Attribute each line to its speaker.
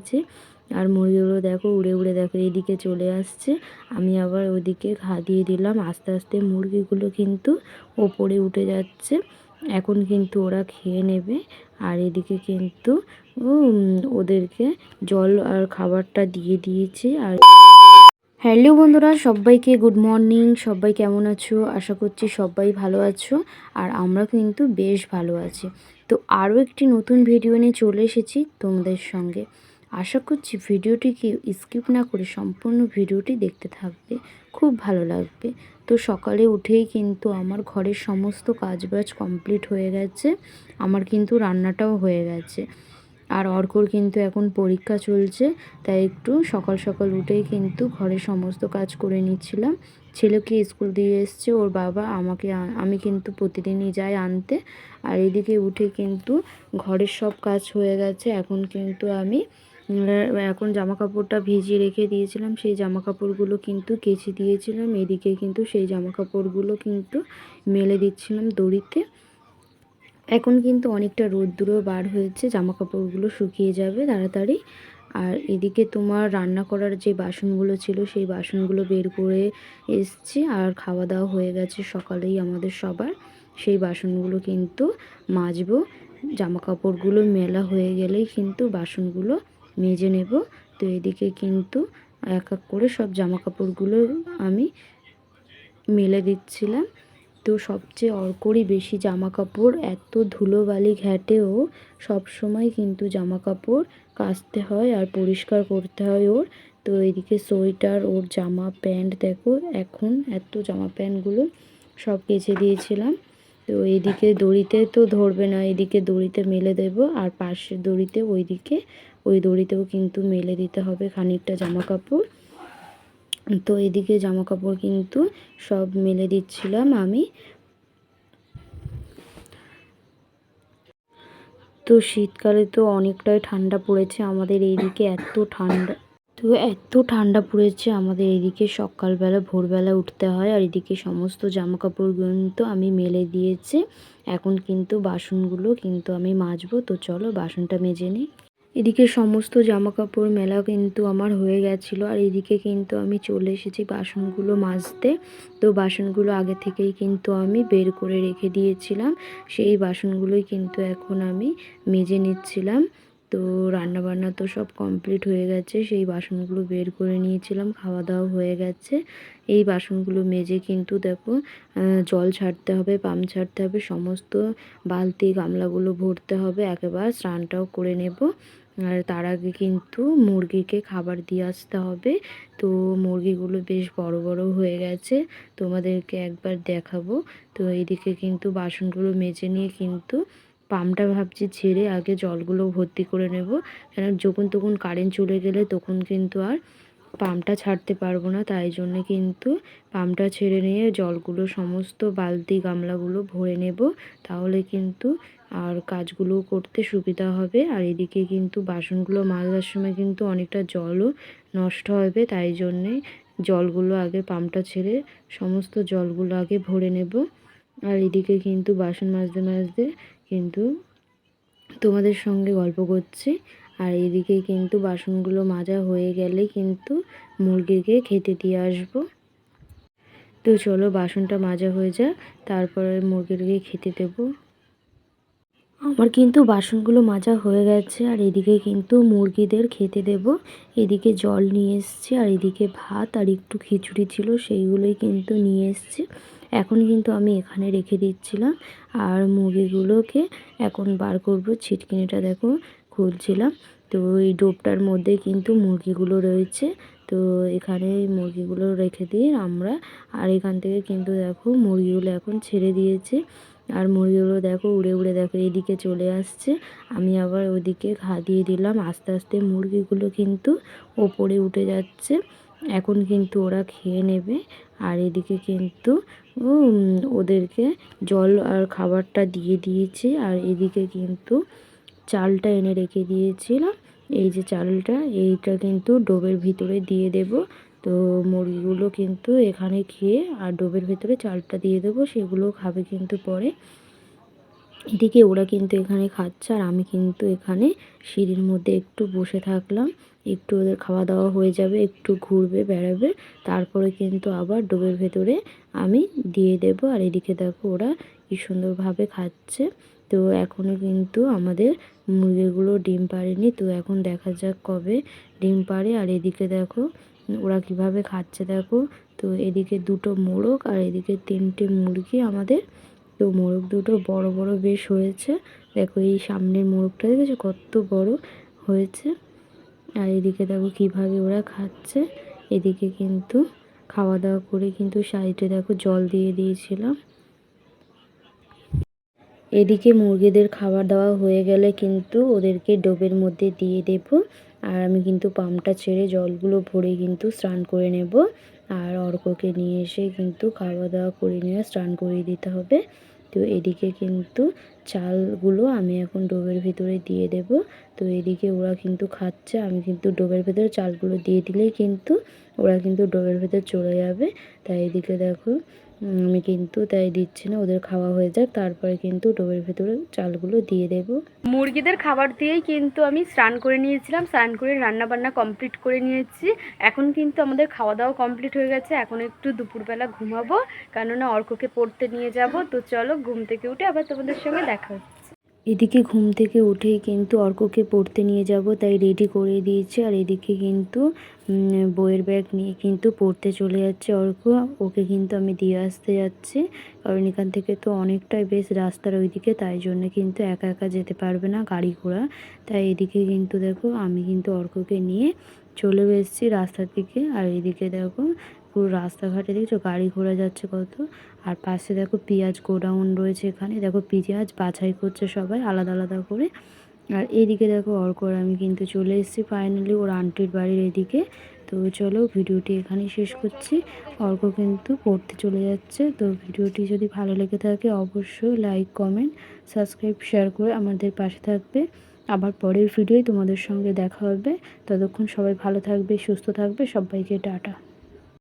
Speaker 1: দিয়েছে। আর মুরগিগুলো দেখো উড়ে উড়ে দেখো এদিকে চলে আসছে। আমি আবার ওদিকে ঘা দিয়ে দিলাম। আস্তে আস্তে মুরগিগুলো কিন্তু ওপরে উঠে যাচ্ছে। এখন কিন্তু ওরা খেয়ে নেবে। আর এদিকে কিন্তু ওদেরকে জল আর খাবারটা দিয়ে দিয়েছি। আর হ্যালো বন্ধুরা, সবাইকে গুড মর্নিং। সবাই কেমন আছো? আশা করছি সবাই ভালো আছো। আর আমরা কিন্তু বেশ ভালো আছি। তো আরও একটি নতুন ভিডিও নিয়ে চলে এসেছি তোমাদের সঙ্গে। আশা করছি ভিডিওটিকে স্কিপ না করে সম্পূর্ণ ভিডিওটি দেখতে থাকবে, খুব ভালো লাগবে। তো সকালে উঠেই কিন্তু আমার ঘরের সমস্ত কাজবাজ কমপ্লিট হয়ে গেছে। আমার কিন্তু রান্নাটাও হয়ে গেছে। আর অর্কর কিন্তু এখন পরীক্ষা চলছে, তাই একটু সকাল সকাল উঠেই কিন্তু ঘরের সমস্ত কাজ করে নিচ্ছিলাম। ছেলেকে স্কুল দিয়ে এসছে ওর বাবা, আমি কিন্তু প্রতিদিনই যাই আনতে। আর এদিকে উঠে কিন্তু ঘরের সব কাজ হয়ে গেছে। এখন কিন্তু আমি জামা কাপড়টা ভিজিয়ে রেখে দিয়েছিলাম, সেই জামা কাপড়গুলো কিন্তু কেচে দিয়েছিলাম। এদিকে কিন্তু সেই জামা কাপড়গুলো কিন্তু মেলে দিচ্ছিলাম দড়িতে। এখন কিন্তু অনেকটা রোদ্দুরও বার হয়েছে, জামা কাপড়গুলো শুকিয়ে যাবে তাড়াতাড়ি। আর এদিকে তোমার রান্না করার যে বাসনগুলো ছিল সেই বাসনগুলো বের করে এসছি। আর খাওয়া দাওয়া হয়ে গেছে সকালেই আমাদের সবার। সেই বাসনগুলো কিন্তু মাজবো। জামা কাপড়গুলো মেলা হয়ে গেলেই কিন্তু বাসনগুলো মেজে নেব। তো এদিকে কিন্তু এক এক করে সব জামা কাপড়গুলো আমি মেলে দিচ্ছিলাম। তো সবচেয়ে অর্করই বেশি জামা কাপড়, এত ধুলোবালি ঘ্যাটেও সব সময় কিন্তু জামা কাপড় কাচতে হয় আর পরিষ্কার করতে হয় ওর। তো এদিকে সোয়েটার, ওর জামা প্যান্ট দেখো, এখন এত জামা প্যান্টগুলো সব কেচে দিয়েছিলাম। তো এদিকে দড়িতে তো ধরবে না, এদিকে দড়িতে মেলে দেব। আর পাশের দড়িতে ওই দড়িতেও কিন্তু মেলে দিতে হবে খানিকটা জামা কাপড়। তো এদিকে জামা কাপড় কিন্তু সব মেলে দিচ্ছিলাম আমি। তো শীতকালে তো অনেকটাই ঠান্ডা পড়েছে আমাদের এইদিকে, এত ঠান্ডা পড়েছে আমাদের এইদিকে। সকালবেলা ভোরবেলা উঠতে হয়। আর এদিকে সমস্ত জামা কাপড়গুলো কিন্তু আমি মেলে দিয়েছি। এখন কিন্তু বাসনগুলো কিন্তু আমি মাজবো। তো চলো বাসনটা মেজে নিই। এদিকে সমস্ত জামা কাপড় মেলা কিন্তু আমার হয়ে গেছিলো। আর এদিকে কিন্তু আমি চলে এসেছি বাসনগুলো মাজতে। তো বাসনগুলো আগে থেকেই কিন্তু আমি বের করে রেখে দিয়েছিলাম, সেই বাসনগুলোই কিন্তু এখন আমি মেজে নিচ্ছিলাম। তো রান্নাবান্না তো সব কমপ্লিট হয়ে গেছে, সেই বাসনগুলো বের করে নিয়েছিলাম, খাওয়া দাওয়া হয়ে গেছে। এই বাসনগুলো মেজে কিন্তু দেখো জল ছাড়তে হবে, পাম্প ছাড়তে হবে, সমস্ত বালতি গামলাগুলো ভরতে হবে, একেবারে স্নানটাও করে নেব। আর তার আগে কিন্তু মুরগিকে খাবার দিয়ে আসতে হবে। তো মুরগিগুলো বেশ বড় বড় হয়ে গেছে, তোমাদেরকে একবার দেখাবো। তো এইদিকে কিন্তু বাসনগুলো মেজে নিয়ে কিন্তু পাম্পটা ভাবছি ছেড়ে আগে জলগুলো ভর্তি করে নেব। কেন যখন তখন কারেন্ট চলে গেলে তখন কিন্তু আর পাম্পটা ছাড়তে পারবো না, তাই জন্য কিন্তু পাম্পটা ছেড়ে নিয়ে জলগুলো সমস্ত বালতি গামলাগুলো ভরে নেব। তাহলে কিন্তু আর কাজগুলো করতে সুবিধা হবে। আর এদিকে কিন্তু বাসনগুলো মাজার সময় কিন্তু অনেকটা জলও নষ্ট হবে, তাই জন্যে জলগুলো আগে পাম্পটা ছেড়ে সমস্ত জলগুলো আগে ভরে নেব। আর এদিকে কিন্তু বাসন মাজতে মাজতে কিন্তু তোমাদের সঙ্গে গল্প করছি। আর এদিকে কিন্তু বাসনগুলো মাজা হয়ে গেলে কিন্তু মুরগিকে খেতে দিয়ে আসবো। তো চলো বাসনটা মাজা হয়ে যাক, তারপরে মুরগিকে খেতে দেবো। আমার কিন্তু বাসনগুলো মাজা হয়ে গেছে। আর এদিকে কিন্তু মুরগিদের খেতে দেব। এদিকে জল নিয়ে এসছি, আর এদিকে ভাত আর একটু খিচুড়ি ছিল, সেইগুলোই কিন্তু নিয়ে এসছি। এখন কিন্তু আমি এখানে রেখে দিচ্ছিলাম। আর মুরগিগুলোকে এখন বার করব। ছিটকিনিটা দেখো খুলছিলাম। তো এই ডোবটার মধ্যে কিন্তু মুরগিগুলো রয়েছে। তো এখানে মুরগিগুলো রেখে দিয়ে আমরা, আর এখান থেকে কিন্তু দেখো মুরগিগুলো এখন ছেড়ে দিয়েছে। আর মুরগিগুলো দেখো উড়ে উড়ে দেখো এদিকে চলে আসছে। আমি আবার ওদিকে ঘা দিয়ে দিলাম। আস্তে আস্তে মুরগিগুলো কিন্তু ওপরে উঠে যাচ্ছে। এখন কিন্তু ওরা খেয়ে নেবে। আর এদিকে কিন্তু ওদেরকে জল আর খাবারটা দিয়ে দিয়েছি। আর এদিকে কিন্তু চালটা এনে রেখে দিয়েছিলাম, এই যে চালটা, এইটা কিন্তু ডোবের ভিতরে দিয়ে দেব। তো মুরগিগুলো কিন্তু এখানে খেয়ে আর ডোবের ভেতরে চালটা দিয়ে দেবো, সেগুলো খাবে কিন্তু পরে। এদিকে ওরা কিন্তু এখানে খাচ্ছে আর আমি কিন্তু এখানে সিঁড়ির মধ্যে একটু বসে থাকলাম। একটু ওদের খাওয়া দাওয়া হয়ে যাবে, একটু ঘুরবে বেড়াবে, তারপরে কিন্তু আবার ডোবের ভেতরে আমি দিয়ে দেব। আর এদিকে দেখো ওরা কি সুন্দরভাবে খাচ্ছে। তো এখনও কিন্তু আমাদের মুরগিগুলো ডিম পাড়েনি, তো এখন দেখা যাক কবে ডিম পাড়ে। আর এদিকে দেখো ওরা কিভাবে খাচ্ছে দেখো। তো এদিকে দুটো মোরগ আর এদিকে 3টে মুরগি আমাদের। তো মোরগ দুটো বড় বড় বেশ হয়েছে। দেখো এই সামনের মোরগটা দেখেছো কত বড় হয়েছে। আর এদিকে দেখো কিভাবে ওরা খাচ্ছে। এদিকে কিন্তু খাওয়া দাওয়া করে কিন্তু সাইডে দেখো জল দিয়ে দিয়েছিলাম। এদিকে মুরগিদের খাবার দাওয়া হয়ে গেলে কিন্তু ওদেরকে ডোবের মধ্যে দিয়ে দেব। আর আমি কিন্তু পাম্পটা ছেড়ে জলগুলো ভরে কিন্তু স্নান করে নেব। আর অর্ককে নিয়ে এসে কিন্তু খাওয়া দাওয়া করে নিয়ে স্নান করিয়ে দিতে হবে। তো এদিকে কিন্তু চালগুলো আমি এখন ডোবের ভিতরে দিয়ে দেব। তো এদিকে ওরা কিন্তু খাচ্ছে, আমি কিন্তু ডোবের ভেতরে চালগুলো দিয়ে দিলেই কিন্তু ওরা কিন্তু ডোবের ভেতর চলে যাবে। তাই এদিকে দেখো আমি কিন্তু তাই দিচ্ছি না, ওদের খাওয়া হয়ে যাক তারপরে কিন্তু ডোবের ভেতরে চালগুলো দিয়ে দেব। মুরগিদের খাবার দিয়েই কিন্তু আমি স্নান করে নিয়েছিলাম, স্নান করে রান্না বান্না কমপ্লিট করে নিয়েছি। এখন কিন্তু আমাদের খাওয়া দাওয়া কমপ্লিট হয়ে গেছে। এখন একটু দুপুরবেলা ঘুমাবো, কেননা অর্ককে পড়তে নিয়ে যাব। তো চলো ঘুম থেকে উঠে আবার তোমাদের সঙ্গে দেখা হচ্ছে। এদিকে ঘুম থেকে উঠেই কিন্তু অর্ককে পড়তে নিয়ে যাব, তাই রেডি করে দিয়েছি। আর এদিকে কিন্তু বইয়ের ব্যাগ নিয়ে কিন্তু পড়তে চলে যাচ্ছে অর্ক। ওকে কিন্তু আমি দিয়ে আসতে যাচ্ছি, কারণ এখান থেকে তো অনেকটাই বেশ রাস্তার ওইদিকে, তাই জন্য কিন্তু একা একা যেতে পারবে না গাড়ি ঘোড়া। তাই এদিকে কিন্তু দেখো আমি কিন্তু অর্ককে নিয়ে চলে এসেছি রাস্তার দিকে। আর এদিকে দেখো পুরো রাস্তাঘাটে দেখছো গাড়ি ঘোড়া যাচ্ছে কত। আর পাশে দেখো পেঁয়াজ গোডাউন রয়েছে, এখানে দেখো পেঁয়াজ বাছাই করছে সবাই আলাদা আলাদা করে। আর এইদিকে দেখো অর্কর আমি কিন্তু চলে এসেছি ফাইনালি ওর আন্টির বাড়ির এদিকে। তো চলো ভিডিওটি এখানেই শেষ করছি। অর্ক কিন্তু পড়তে চলে যাচ্ছে। তো ভিডিওটি যদি ভালো লেগে থাকে অবশ্যই লাইক কমেন্ট সাবস্ক্রাইব শেয়ার করে আমাদের পাশে থাকবে। আবার পরের ভিডিওয় তোমাদের সঙ্গে দেখা হবে। ততক্ষণ সবাই ভালো থাকবে, সুস্থ থাকবে। সবাইকে টাটা।